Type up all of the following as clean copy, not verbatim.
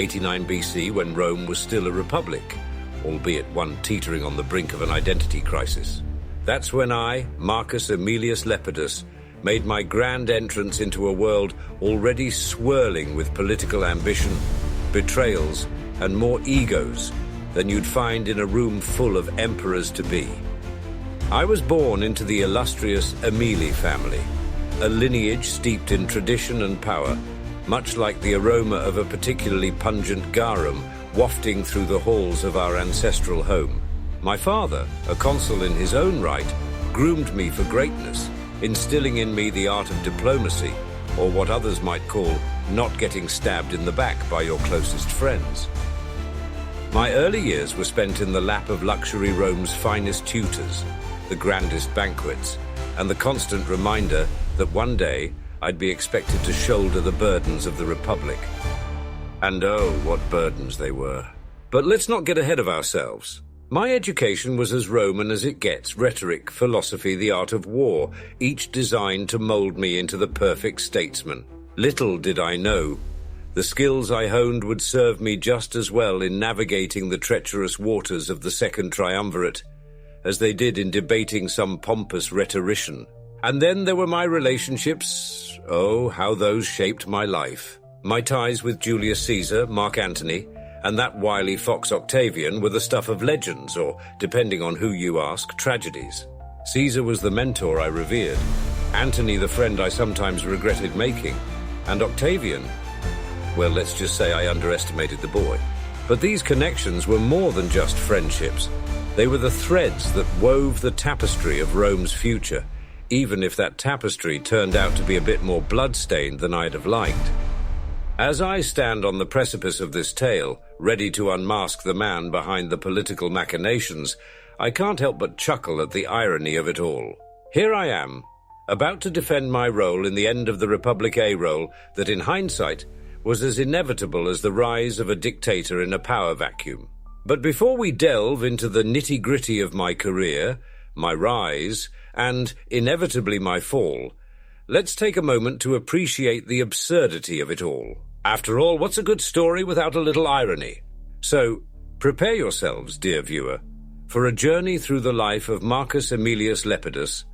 89 BC, when Rome was still a republic, albeit one teetering on the brink of an identity crisis. That's when I, Marcus Aemilius Lepidus, made my grand entrance into a world already swirling with political ambition, betrayals, and more egos than you'd find in a room full of emperors-to-be. I was born into the illustrious Aemili family, a lineage steeped in tradition and power, much like the aroma of a particularly pungent garum wafting through the halls of our ancestral home. My father, a consul in his own right, groomed me for greatness, instilling in me the art of diplomacy, or what others might call not getting stabbed in the back by your closest friends. My early years were spent in the lap of luxury Rome's finest tutors, the grandest banquets, and the constant reminder that one day I'd be expected to shoulder the burdens of the Republic. And oh, what burdens they were. But let's not get ahead of ourselves. My education was as Roman as it gets: rhetoric, philosophy, the art of war, each designed to mold me into the perfect statesman. Little did I know, the skills I honed would serve me just as well in navigating the treacherous waters of the Second Triumvirate as they did in debating some pompous rhetorician. And then there were my relationships. Oh, how those shaped my life. My ties with Julius Caesar, Mark Antony, and that wily fox Octavian were the stuff of legends, or, depending on who you ask, tragedies. Caesar was the mentor I revered, Antony the friend I sometimes regretted making, and Octavian, well, let's just say I underestimated the boy. But these connections were more than just friendships. They were the threads that wove the tapestry of Rome's future, even if that tapestry turned out to be a bit more blood-stained than I'd have liked. As I stand on the precipice of this tale, ready to unmask the man behind the political machinations, I can't help but chuckle at the irony of it all. Here I am, about to defend my role in the end of the Republic A role that, in hindsight, was as inevitable as the rise of a dictator in a power vacuum. But before we delve into the nitty-gritty of my career, my rise, and inevitably my fall, let's take a moment to appreciate the absurdity of it all. After all, what's a good story without a little irony? So, prepare yourselves, dear viewer, for a journey through the life of Marcus Aemilius Lepidus,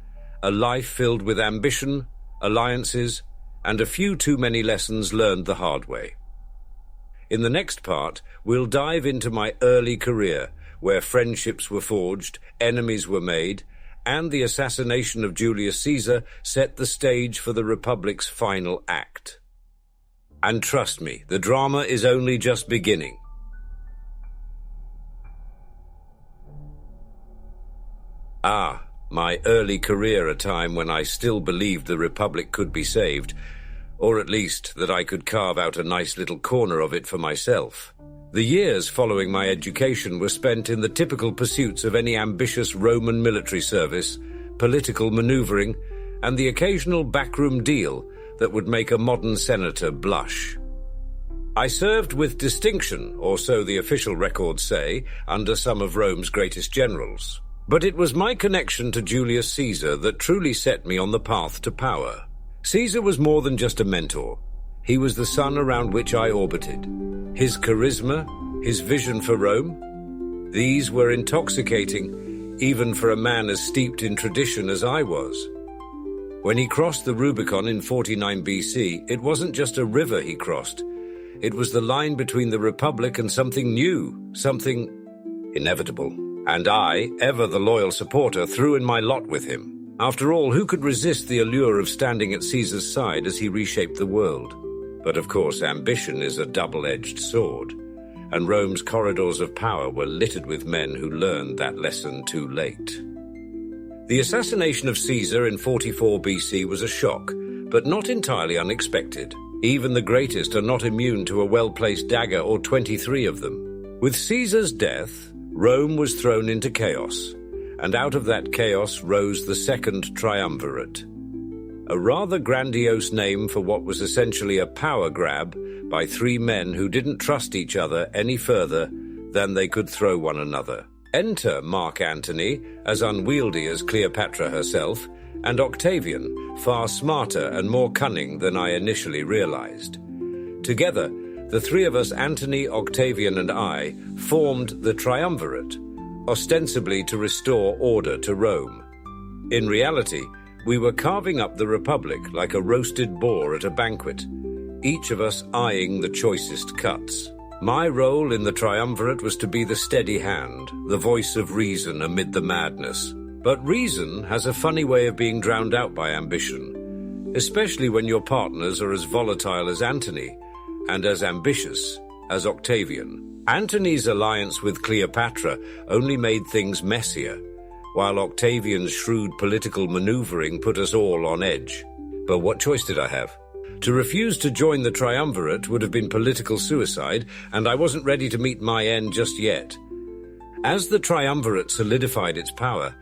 a life filled with ambition, alliances, and a few too many lessons learned the hard way. In the next part, we'll dive into my early career, where friendships were forged, enemies were made, and the assassination of Julius Caesar set the stage for the Republic's final act. And trust me, the drama is only just beginning. My early career, a time when I still believed the Republic could be saved, or at least that I could carve out a nice little corner of it for myself. The years following my education were spent in the typical pursuits of any ambitious Roman military service, political maneuvering, and the occasional backroom deal that would make a modern senator blush. I served with distinction, or so the official records say, under some of Rome's greatest generals. But it was my connection to Julius Caesar that truly set me on the path to power. Caesar was more than just a mentor. He was the sun around which I orbited. His charisma, his vision for Rome, these were intoxicating, even for a man as steeped in tradition as I was. When he crossed the Rubicon in 49 BC, it wasn't just a river he crossed. It was the line between the Republic and something new, something inevitable. And I, ever the loyal supporter, threw in my lot with him. After all, who could resist the allure of standing at Caesar's side as he reshaped the world? But of course, ambition is a double-edged sword, and Rome's corridors of power were littered with men who learned that lesson too late. The assassination of Caesar in 44 BC was a shock, but not entirely unexpected. Even the greatest are not immune to a well-placed dagger, or 23 of them. With Caesar's death, Rome was thrown into chaos, and out of that chaos rose the Second Triumvirate. A rather grandiose name for what was essentially a power grab by three men who didn't trust each other any further than they could throw one another. Enter Mark Antony, as unwieldy as Cleopatra herself, and Octavian, far smarter and more cunning than I initially realized. Together, The three of us, Antony, Octavian, and I, formed the Triumvirate, ostensibly to restore order to Rome. In reality, we were carving up the Republic like a roasted boar at a banquet, each of us eyeing the choicest cuts. My role in the Triumvirate was to be the steady hand, the voice of reason amid the madness. But reason has a funny way of being drowned out by ambition, especially when your partners are as volatile as Antony and as ambitious as Octavian. Antony's alliance with Cleopatra only made things messier, while Octavian's shrewd political maneuvering put us all on edge. But what choice did I have? To refuse to join the Triumvirate would have been political suicide, and I wasn't ready to meet my end just yet. As the Triumvirate solidified its power,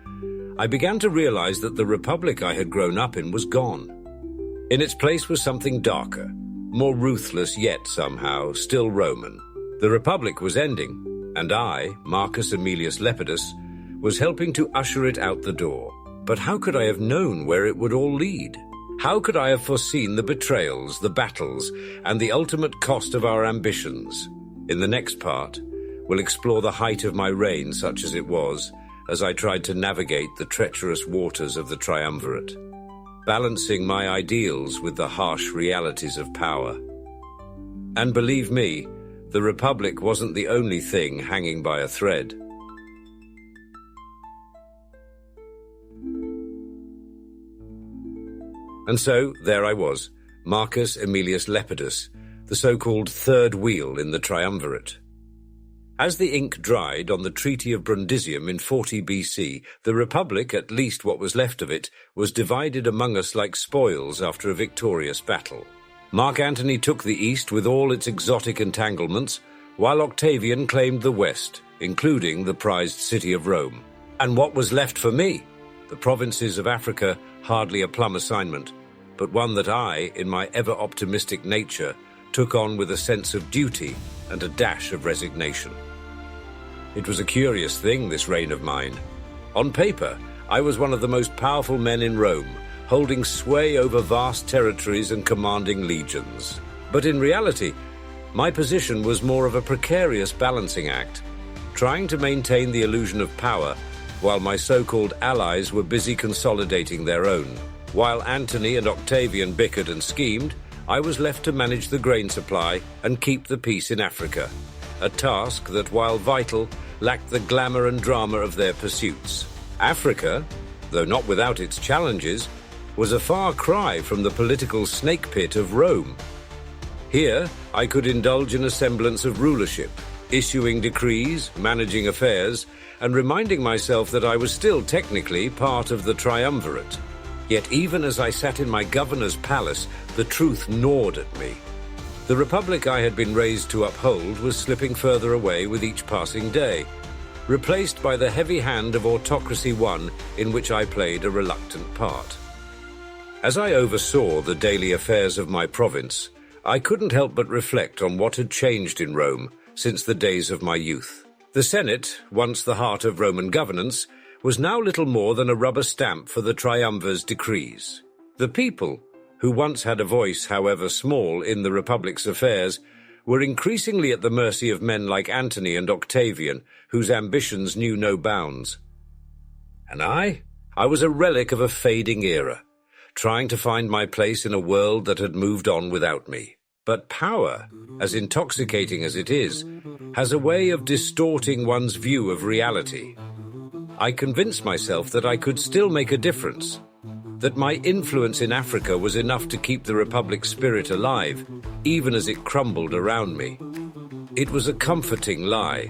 I began to realize that the Republic I had grown up in was gone. In its place was something darker, more ruthless yet somehow still Roman. The Republic was ending, and I, Marcus Aemilius Lepidus, was helping to usher it out the door. But how could I have known where it would all lead? How could I have foreseen the betrayals, the battles, and the ultimate cost of our ambitions? In the next part, we'll explore the height of my reign, such as it was, as I tried to navigate the treacherous waters of the Triumvirate, balancing my ideals with the harsh realities of power. And believe me, the Republic wasn't the only thing hanging by a thread. And so, there I was, Marcus Aemilius Lepidus, the so-called third wheel in the Triumvirate. As the ink dried on the Treaty of Brundisium in 40 BC, the Republic, at least what was left of it, was divided among us like spoils after a victorious battle. Mark Antony took the east with all its exotic entanglements, while Octavian claimed the west, including the prized city of Rome. And what was left for me? The provinces of Africa, hardly a plum assignment, but one that I, in my ever-optimistic nature, took on with a sense of duty and a dash of resignation. It was a curious thing, this reign of mine. On paper, I was one of the most powerful men in Rome, holding sway over vast territories and commanding legions. But in reality, my position was more of a precarious balancing act, trying to maintain the illusion of power while my so-called allies were busy consolidating their own. While Antony and Octavian bickered and schemed, I was left to manage the grain supply and keep the peace in Africa, a task that, while vital, lacked the glamour and drama of their pursuits. Africa, though not without its challenges, was a far cry from the political snake pit of Rome. Here, I could indulge in a semblance of rulership, issuing decrees, managing affairs, and reminding myself that I was still technically part of the Triumvirate. Yet even as I sat in my governor's palace, the truth gnawed at me. The Republic I had been raised to uphold was slipping further away with each passing day, replaced by the heavy hand of Autocracy I, in which I played a reluctant part. As I oversaw the daily affairs of my province, I couldn't help but reflect on what had changed in Rome since the days of my youth. The Senate, once the heart of Roman governance, was now little more than a rubber stamp for the Triumvir's decrees. The people, who once had a voice, however small, in the Republic's affairs, were increasingly at the mercy of men like Antony and Octavian, whose ambitions knew no bounds. And I was a relic of a fading era, trying to find my place in a world that had moved on without me. But power, as intoxicating as it is, has a way of distorting one's view of reality. I convinced myself that I could still make a difference, that my influence in Africa was enough to keep the Republic's spirit alive, even as it crumbled around me. It was a comforting lie,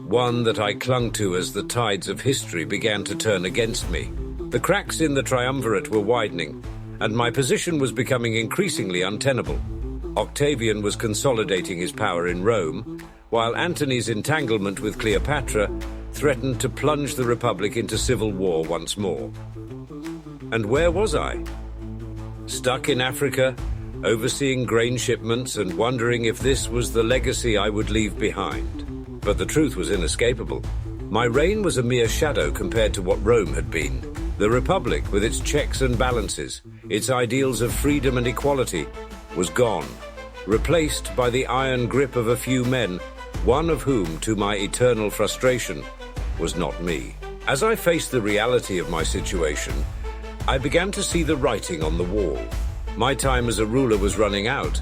one that I clung to as the tides of history began to turn against me. The cracks in the Triumvirate were widening, and my position was becoming increasingly untenable. Octavian was consolidating his power in Rome, while Antony's entanglement with Cleopatra threatened to plunge the Republic into civil war once more. And where was I? Stuck in Africa, overseeing grain shipments and wondering if this was the legacy I would leave behind. But the truth was inescapable. My reign was a mere shadow compared to what Rome had been. The Republic, with its checks and balances, its ideals of freedom and equality, was gone. replaced by the iron grip of a few men, one of whom, to my eternal frustration, was not me. As I faced the reality of my situation, I began to see the writing on the wall. My time as a ruler was running out,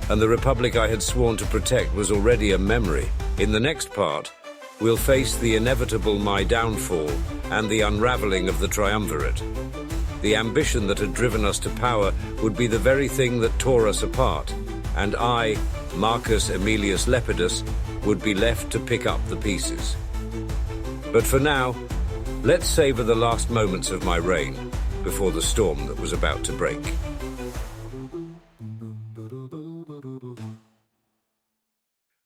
and the republic I had sworn to protect was already a memory. In the next part, we'll face the inevitable my downfall and the unraveling of the Triumvirate. The ambition that had driven us to power would be the very thing that tore us apart, and I, Marcus Aemilius Lepidus, would be left to pick up the pieces. But for now, let's savor the last moments of my reign before the storm that was about to break.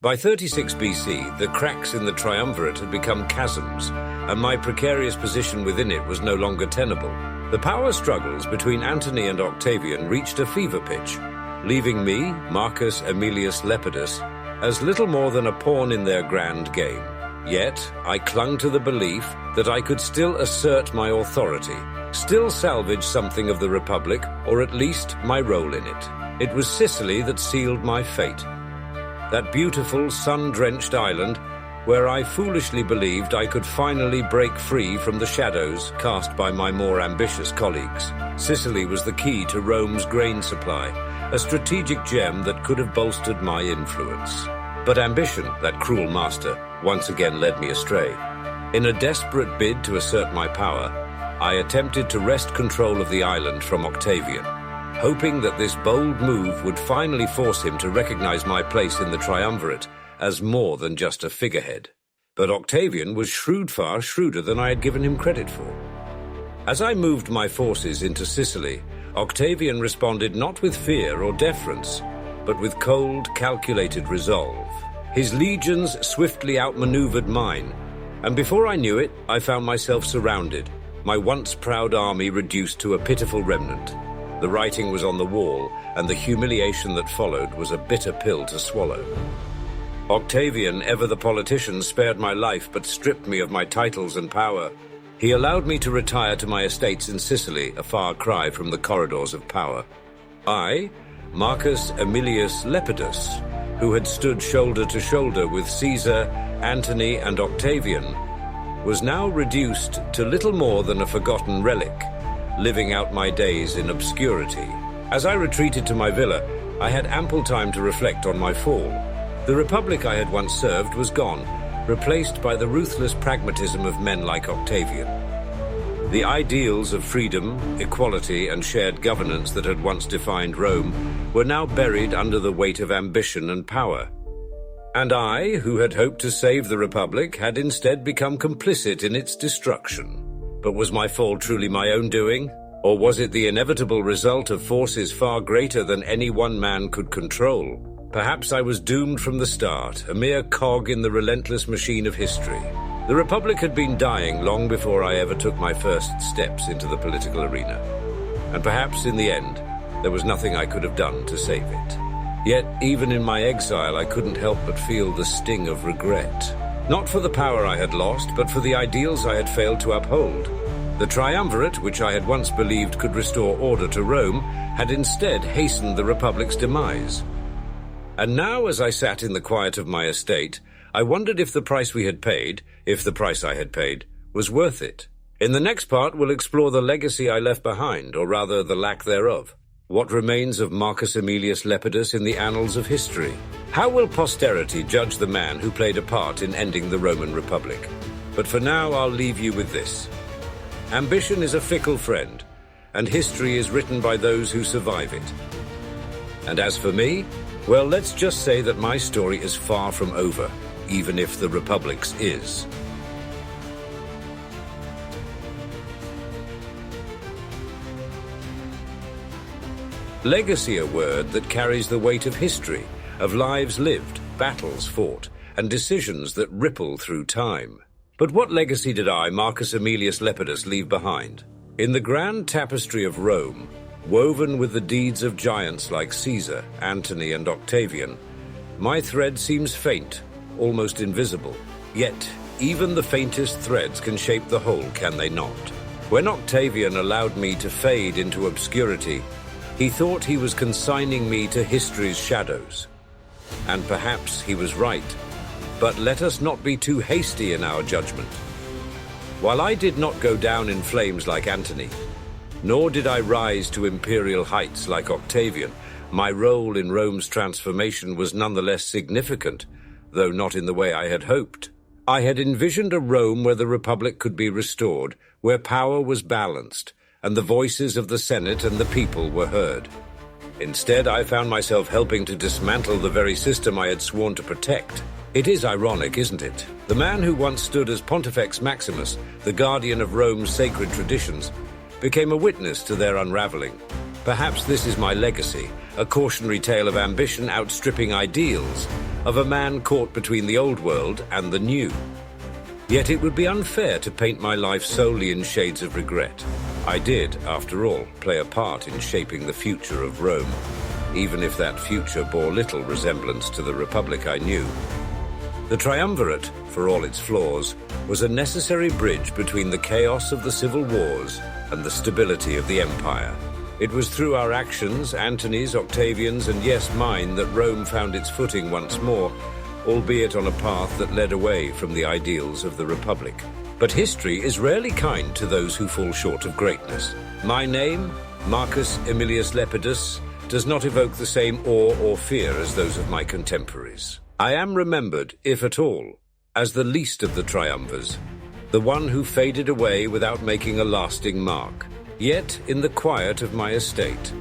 By 36 BC, the cracks in the Triumvirate had become chasms, and my precarious position within it was no longer tenable. The power struggles between Antony and Octavian reached a fever pitch, leaving me, Marcus Aemilius Lepidus, as little more than a pawn in their grand game. Yet, I clung to the belief that I could still assert my authority, still salvage something of the Republic, or at least my role in it. It was Sicily that sealed my fate. That beautiful, sun-drenched island where I foolishly believed I could finally break free from the shadows cast by my more ambitious colleagues. Sicily was the key to Rome's grain supply, a strategic gem that could have bolstered my influence. But ambition, that cruel master, once again led me astray. In a desperate bid to assert my power, I attempted to wrest control of the island from Octavian, hoping that this bold move would finally force him to recognize my place in the Triumvirate as more than just a figurehead. But Octavian was far shrewder than I had given him credit for. As I moved my forces into Sicily, Octavian responded not with fear or deference, but with cold, calculated resolve. His legions swiftly outmaneuvered mine, and before I knew it, I found myself surrounded, my once proud army reduced to a pitiful remnant. The writing was on the wall, and the humiliation that followed was a bitter pill to swallow. Octavian, ever the politician, spared my life but stripped me of my titles and power. He allowed me to retire to my estates in Sicily, a far cry from the corridors of power. I, Marcus Aemilius Lepidus, who had stood shoulder to shoulder with Caesar, Antony, and Octavian, was now reduced to little more than a forgotten relic, living out my days in obscurity. As I retreated to my villa, I had ample time to reflect on my fall. The republic I had once served was gone, replaced by the ruthless pragmatism of men like Octavian. The ideals of freedom, equality, and shared governance that had once defined Rome were now buried under the weight of ambition and power. And I, who had hoped to save the republic, had instead become complicit in its destruction. But was my fall truly my own doing? Or was it the inevitable result of forces far greater than any one man could control? Perhaps I was doomed from the start, a mere cog in the relentless machine of history. The Republic had been dying long before I ever took my first steps into the political arena. And perhaps, in the end, there was nothing I could have done to save it. Yet, even in my exile, I couldn't help but feel the sting of regret. Not for the power I had lost, but for the ideals I had failed to uphold. The Triumvirate, which I had once believed could restore order to Rome, had instead hastened the Republic's demise. And now, as I sat in the quiet of my estate, I wondered if the price we had paid, if the price I had paid, was worth it. In the next part, we'll explore the legacy I left behind, or rather the lack thereof. What remains of Marcus Aemilius Lepidus in the annals of history? How will posterity judge the man who played a part in ending the Roman Republic? But for now, I'll leave you with this. Ambition is a fickle friend, and history is written by those who survive it. And as for me, well, let's just say that my story is far from over, even if the Republic's is. Legacy, a word that carries the weight of history, of lives lived, battles fought, and decisions that ripple through time. But what legacy did I, Marcus Aemilius Lepidus, leave behind? In the grand tapestry of Rome, woven with the deeds of giants like Caesar, Antony, and Octavian, my thread seems faint, almost invisible. Yet, even the faintest threads can shape the whole, can they not? When Octavian allowed me to fade into obscurity, He thought he was consigning me to history's shadows. And perhaps he was right, but let us not be too hasty in our judgment. While I did not go down in flames like Antony, nor did I rise to imperial heights like Octavian, my role in Rome's transformation was nonetheless significant, though not in the way I had hoped. I had envisioned a Rome where the Republic could be restored, where power was balanced, and the voices of the Senate and the people were heard. Instead, I found myself helping to dismantle the very system I had sworn to protect. It is ironic, isn't it? The man who once stood as Pontifex Maximus, the guardian of Rome's sacred traditions, became a witness to their unraveling. Perhaps this is my legacy, a cautionary tale of ambition outstripping ideals, of a man caught between the old world and the new. Yet it would be unfair to paint my life solely in shades of regret. I did, after all, play a part in shaping the future of Rome, even if that future bore little resemblance to the Republic I knew. The Triumvirate, for all its flaws, was a necessary bridge between the chaos of the civil wars and the stability of the empire. It was through our actions, Antony's, Octavian's, and yes, mine, that Rome found its footing once more, albeit on a path that led away from the ideals of the Republic. But history is rarely kind to those who fall short of greatness. My name, Marcus Aemilius Lepidus, does not evoke the same awe or fear as those of my contemporaries. I am remembered, if at all, as the least of the triumvirs, the one who faded away without making a lasting mark. Yet, in the quiet of my estate,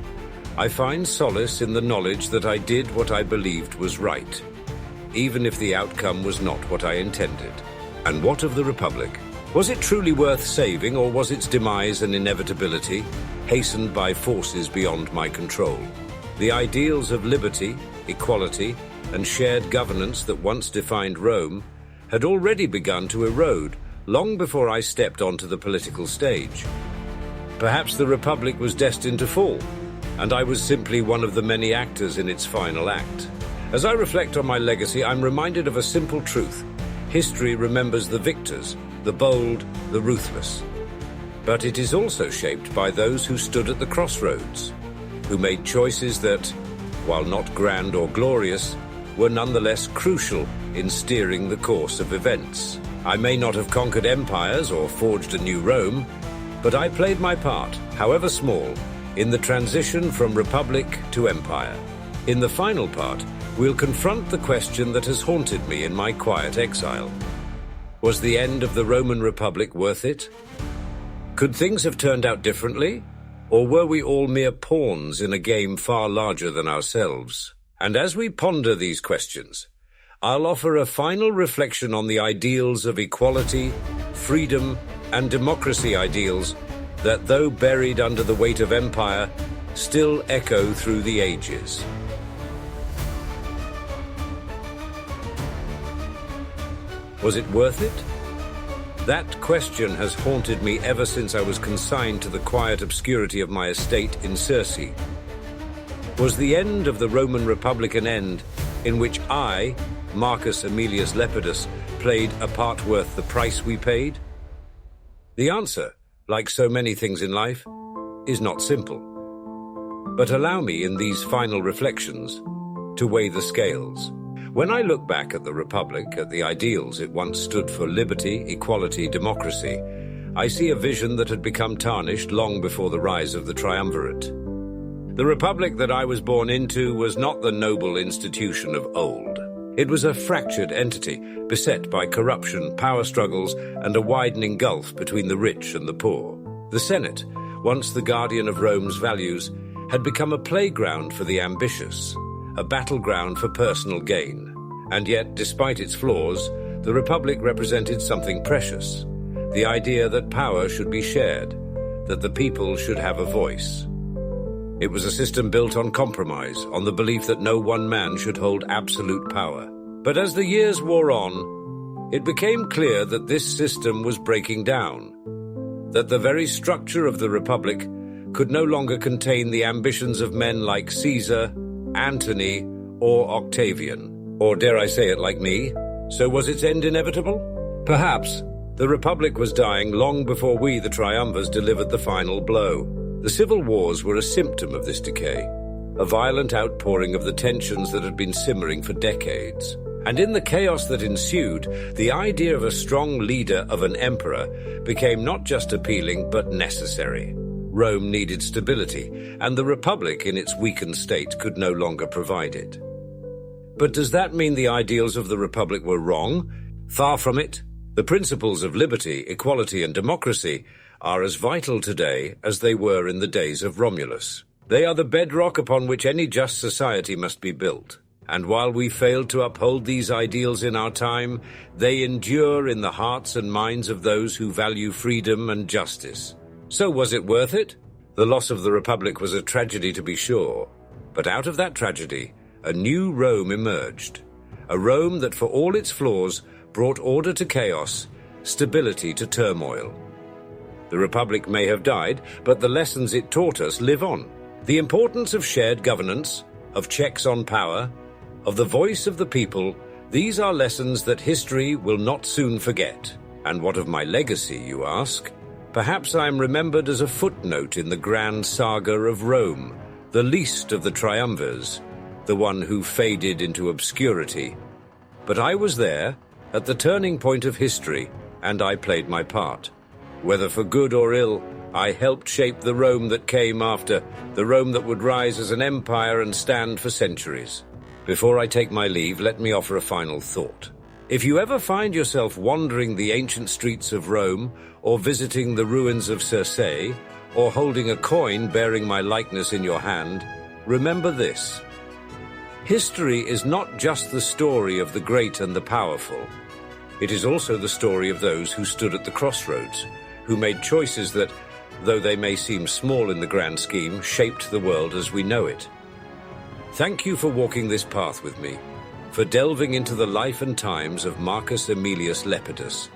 I find solace in the knowledge that I did what I believed was right, even if the outcome was not what I intended. And what of the Republic? Was it truly worth saving, or was its demise an inevitability, hastened by forces beyond my control? The ideals of liberty, equality, and shared governance that once defined Rome had already begun to erode long before I stepped onto the political stage. Perhaps the Republic was destined to fall, and I was simply one of the many actors in its final act. As I reflect on my legacy, I'm reminded of a simple truth. History remembers the victors, the bold, the ruthless. But it is also shaped by those who stood at the crossroads, who made choices that, while not grand or glorious, were nonetheless crucial in steering the course of events. I may not have conquered empires or forged a new Rome, but I played my part, however small, in the transition from republic to empire. In the final part, we'll confront the question that has haunted me in my quiet exile. Was the end of the Roman Republic worth it? Could things have turned out differently? Or were we all mere pawns in a game far larger than ourselves? And as we ponder these questions, I'll offer a final reflection on the ideals of equality, freedom, and democracy, ideals that, though buried under the weight of empire, still echo through the ages. Was it worth it? That question has haunted me ever since I was consigned to the quiet obscurity of my estate in Circe. Was the end of the Roman Republic an end in which I, Marcus Aemilius Lepidus, played a part worth the price we paid? The answer, like so many things in life, is not simple. But allow me, in these final reflections, to weigh the scales. When I look back at the Republic, at the ideals it once stood for: liberty, equality, democracy, I see a vision that had become tarnished long before the rise of the Triumvirate. The Republic that I was born into was not the noble institution of old. It was a fractured entity, beset by corruption, power struggles, and a widening gulf between the rich and the poor. The Senate, once the guardian of Rome's values, had become a playground for the ambitious, a battleground for personal gain. And yet, despite its flaws, the Republic represented something precious: the idea that power should be shared, that the people should have a voice. It was a system built on compromise, on the belief that no one man should hold absolute power. But as the years wore on, it became clear that this system was breaking down, that the very structure of the Republic could no longer contain the ambitions of men like Caesar, Antony, or Octavian. Or dare I say it like me, so was its end inevitable? Perhaps. The Republic was dying long before we, the Triumvirs, delivered the final blow. The civil wars were a symptom of this decay, a violent outpouring of the tensions that had been simmering for decades. And in the chaos that ensued, the idea of a strong leader of an emperor became not just appealing but necessary. Rome needed stability, and the Republic in its weakened state could no longer provide it. But does that mean the ideals of the Republic were wrong? Far from it. The principles of liberty, equality, and democracy are as vital today as they were in the days of Romulus. They are the bedrock upon which any just society must be built. And while we failed to uphold these ideals in our time, they endure in the hearts and minds of those who value freedom and justice. So was it worth it? The loss of the Republic was a tragedy, to be sure. But out of that tragedy, a new Rome emerged. A Rome that, for all its flaws, brought order to chaos, stability to turmoil. The Republic may have died, but the lessons it taught us live on. The importance of shared governance, of checks on power, of the voice of the people, these are lessons that history will not soon forget. And what of my legacy, you ask? Perhaps I am remembered as a footnote in the grand saga of Rome, the least of the triumvirs, the one who faded into obscurity. But I was there, at the turning point of history, and I played my part. Whether for good or ill, I helped shape the Rome that came after, the Rome that would rise as an empire and stand for centuries. Before I take my leave, let me offer a final thought. If you ever find yourself wandering the ancient streets of Rome, or visiting the ruins of Circe, or holding a coin bearing my likeness in your hand, remember this. History is not just the story of the great and the powerful. It is also the story of those who stood at the crossroads, who made choices that, though they may seem small in the grand scheme, shaped the world as we know it. Thank you for walking this path with me, for delving into the life and times of Marcus Aemilius Lepidus,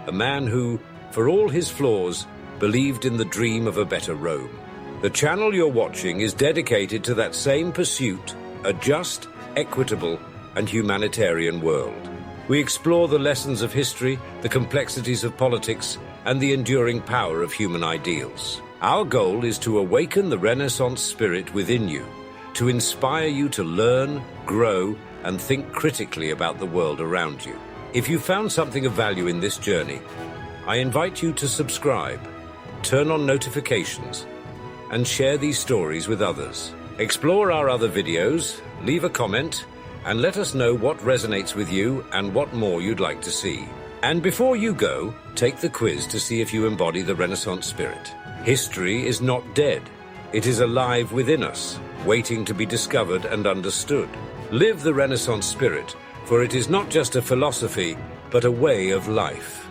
a man who, for all his flaws, believed in the dream of a better Rome. The channel you're watching is dedicated to that same pursuit, a just, equitable, and humanitarian world. We explore the lessons of history, the complexities of politics, and the enduring power of human ideals. Our goal is to awaken the Renaissance spirit within you, to inspire you to learn, grow, and think critically about the world around you. If you found something of value in this journey, I invite you to subscribe, turn on notifications, and share these stories with others. Explore our other videos, leave a comment, and let us know what resonates with you and what more you'd like to see. And before you go, take the quiz to see if you embody the Renaissance spirit. History is not dead. It is alive within us, waiting to be discovered and understood. Live the Renaissance spirit, for it is not just a philosophy, but a way of life.